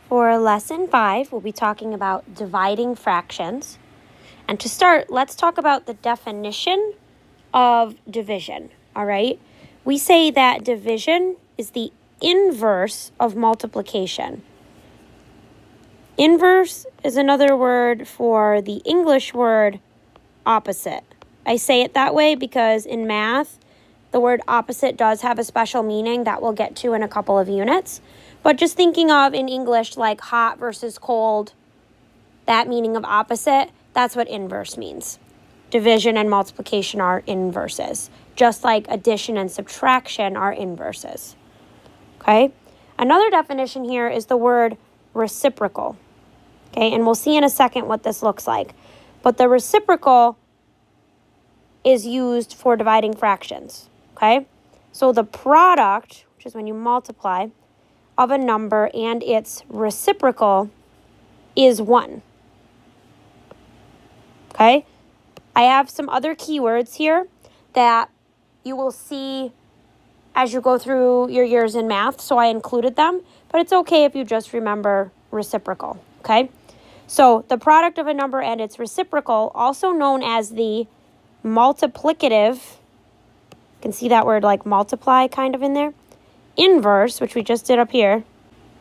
For lesson 5, we'll be talking about dividing fractions. And to start, let's talk about the definition of division, all right? We say that division is the inverse of multiplication. Inverse is another word for the English word opposite. I say it that way because in math, the word opposite does have a special meaning that we'll get to in a couple of units. But just thinking of in English like hot versus cold, that meaning of opposite, that's what inverse means. Division and multiplication are inverses, just like addition and subtraction are inverses. Okay? Another definition here is the word reciprocal. Okay, and we'll see in a second what this looks like. But the reciprocal is used for dividing fractions. Okay? So the product, which is when you multiply, of a number and its reciprocal is 1. Okay? I have some other keywords here that you will see as you go through your years in math, so I included them, but it's okay if you just remember reciprocal, okay? So the product of a number and its reciprocal, also known as the multiplicative, you can see that word like multiply kind of in there, inverse, which we just did up here,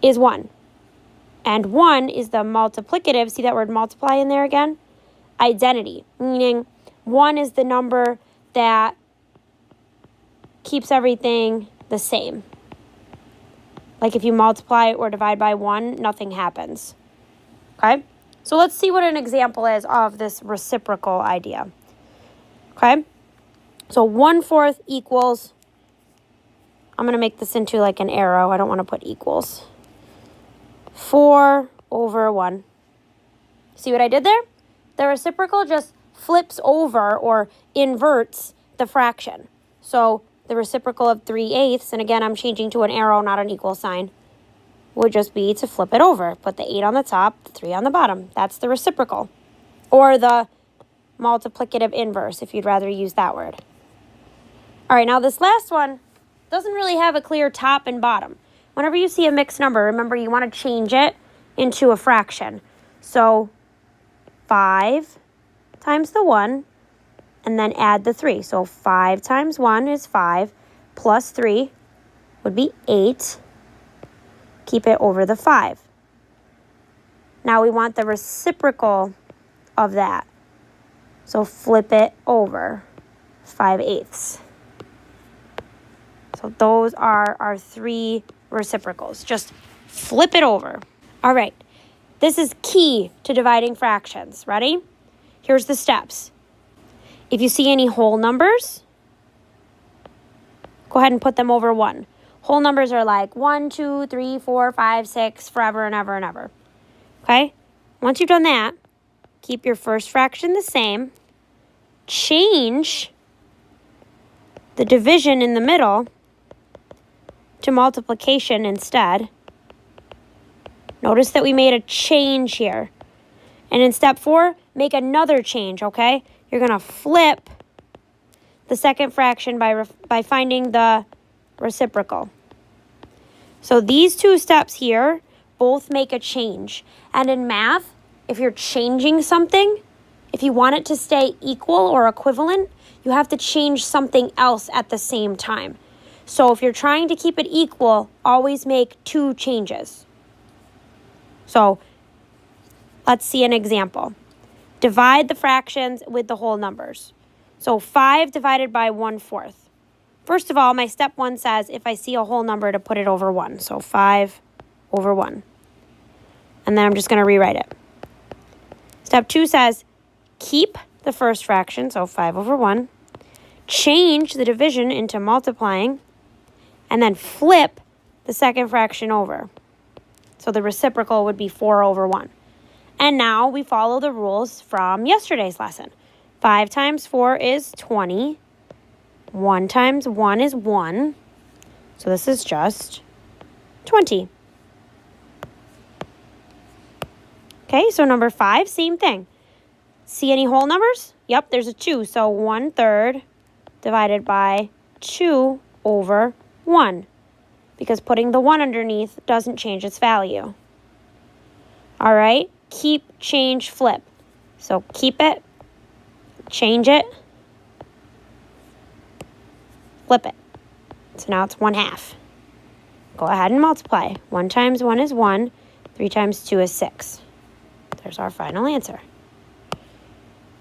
is 1. And 1 is the multiplicative, see that word multiply in there again? Identity, meaning 1 is the number that keeps everything the same. Like if you multiply or divide by 1, nothing happens. Okay? So let's see what an example is of this reciprocal idea. Okay? So 1/4 equals, I'm going to make this into like an arrow. I don't want to put equals. 4/1. See what I did there? The reciprocal just flips over or inverts the fraction. So the reciprocal of 3/8, and again, I'm changing to an arrow, not an equal sign, would just be to flip it over. Put the 8 on the top, the 3 on the bottom. That's the reciprocal. Or the multiplicative inverse, if you'd rather use that word. All right, now this last one doesn't really have a clear top and bottom. Whenever you see a mixed number, remember you want to change it into a fraction. So 5 times the 1, and then add the 3. So 5 times 1 is 5, plus 3 would be 8. Keep it over the 5. Now we want the reciprocal of that. So flip it over, 5/8. So those are our 3 reciprocals. Just flip it over. All right. This is key to dividing fractions. Ready? Here's the steps. If you see any whole numbers, go ahead and put them over 1. Whole numbers are like 1, 2, 3, 4, 5, 6, forever and ever and ever. Okay? Once you've done that, keep your first fraction the same. Change the division in the middle to multiplication instead. Notice that we made a change here. And in step 4, make another change, okay? You're going to flip the second fraction by finding the reciprocal. So these 2 steps here both make a change. And in math, if you're changing something, if you want it to stay equal or equivalent, you have to change something else at the same time. So if you're trying to keep it equal, always make 2 changes. So let's see an example. Divide the fractions with the whole numbers. So 5 divided by 1/4. First of all, my step 1 says if I see a whole number to put it over 1. So 5/1. And then I'm just going to rewrite it. Step 2 says keep the first fraction, so 5/1. Change the division into multiplying. And then flip the second fraction over. So the reciprocal would be 4/1. And now we follow the rules from yesterday's lesson. 5 times 4 is 20. 1 times 1 is 1. So this is just 20. Okay, so number 5, same thing. See any whole numbers? Yep, there's a 2. So 1/3 divided by 2/1. Because putting the 1 underneath doesn't change its value. All right, keep, change, flip. So keep it, change it, flip it. So now it's 1/2. Go ahead and multiply. 1 times 1 is 1. 3 times 2 is 6. There's our final answer.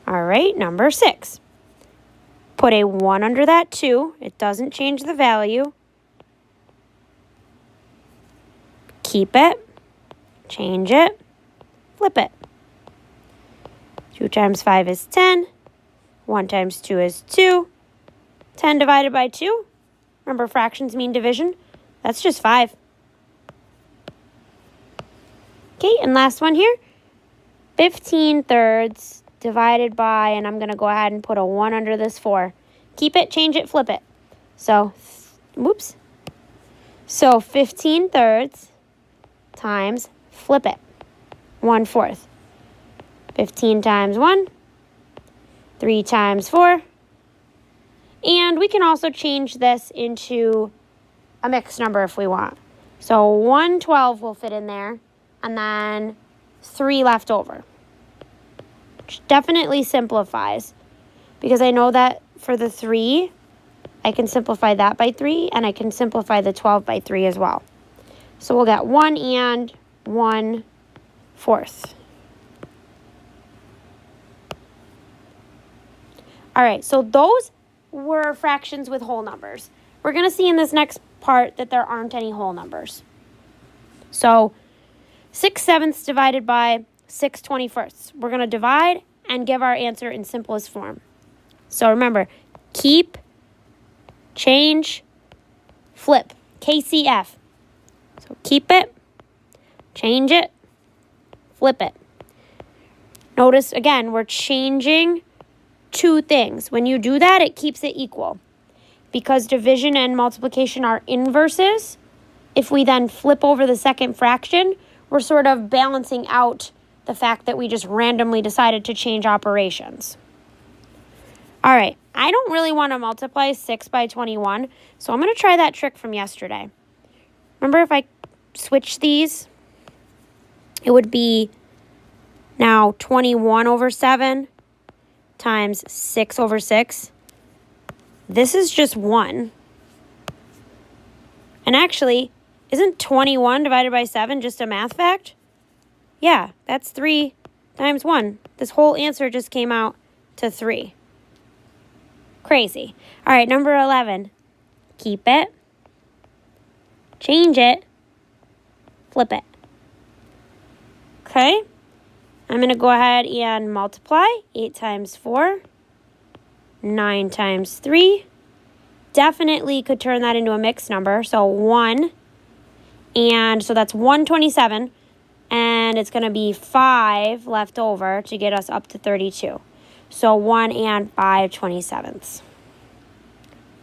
All right, number 6. Put a 1 under that 2. It doesn't change the value. Keep it, change it, flip it. 2 times 5 is 10. 1 times 2 is 2. 10 divided by 2. Remember, fractions mean division. That's just 5. Okay, and last one here. 15 thirds divided by, and I'm going to go ahead and put a 1 under this 4. Keep it, change it, flip it. So, whoops. So 15 thirds times, flip it, 1/4. 15 times 1, 3 times 4. And we can also change this into a mixed number if we want. So 1/12 will fit in there, and then 3 left over. Which definitely simplifies, because I know that for the 3, I can simplify that by 3, and I can simplify the 12 by 3 as well. So we'll get 1 and 1/4. All right, so those were fractions with whole numbers. We're going to see in this next part that there aren't any whole numbers. So 6/7 divided by 6/21. We're going to divide and give our answer in simplest form. So remember, keep, change, flip, KCF. So keep it, change it, flip it. Notice, again, we're changing 2 things. When you do that, it keeps it equal. Because division and multiplication are inverses, if we then flip over the second fraction, we're sort of balancing out the fact that we just randomly decided to change operations. All right, I don't really want to multiply 6 by 21, so I'm going to try that trick from yesterday. Remember, if I switch these, it would be now 21 over 7 times 6 over 6. This is just 1. And actually, isn't 21 divided by 7 just a math fact? Yeah, that's 3 times 1. This whole answer just came out to 3. Crazy. All right, number 11. Keep it, change it, flip it. Okay, I'm going to go ahead and multiply. 8 times 4, 9 times 3. Definitely could turn that into a mixed number. So 1, and so that's 127. And it's going to be 5 left over to get us up to 32. So 1 and 5/27.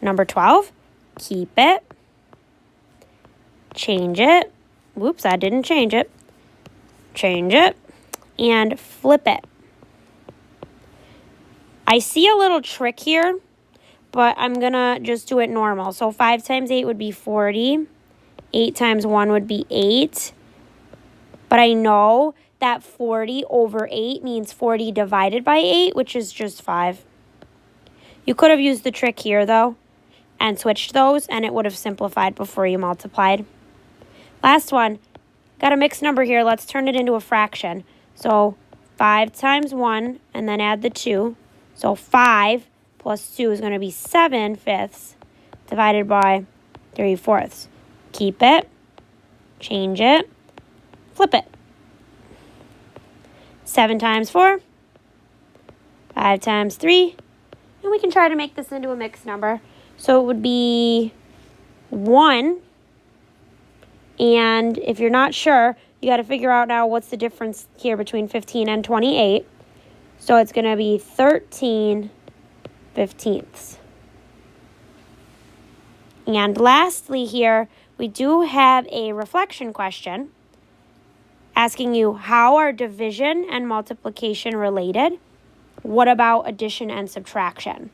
Number 12, keep it, change it. Whoops, I didn't change it. Change it, and flip it. I see a little trick here, but I'm going to just do it normal. So 5 times 8 would be 40. 8 times 1 would be 8. But I know that 40 over 8 means 40 divided by 8, which is just 5. You could have used the trick here, though, and switched those, and it would have simplified before you multiplied. Last one. Got a mixed number here. Let's turn it into a fraction. So 5 times 1, and then add the 2. So 5 plus 2 is going to be 7/5 divided by 3/4. Keep it, change it, flip it. 7 times 4, 5 times 3, and we can try to make this into a mixed number. So it would be 1, and if you're not sure, you got to figure out now what's the difference here between 15 and 28. So it's going to be 13/15. And lastly here, we do have a reflection question asking you, how are division and multiplication related? What about addition and subtraction?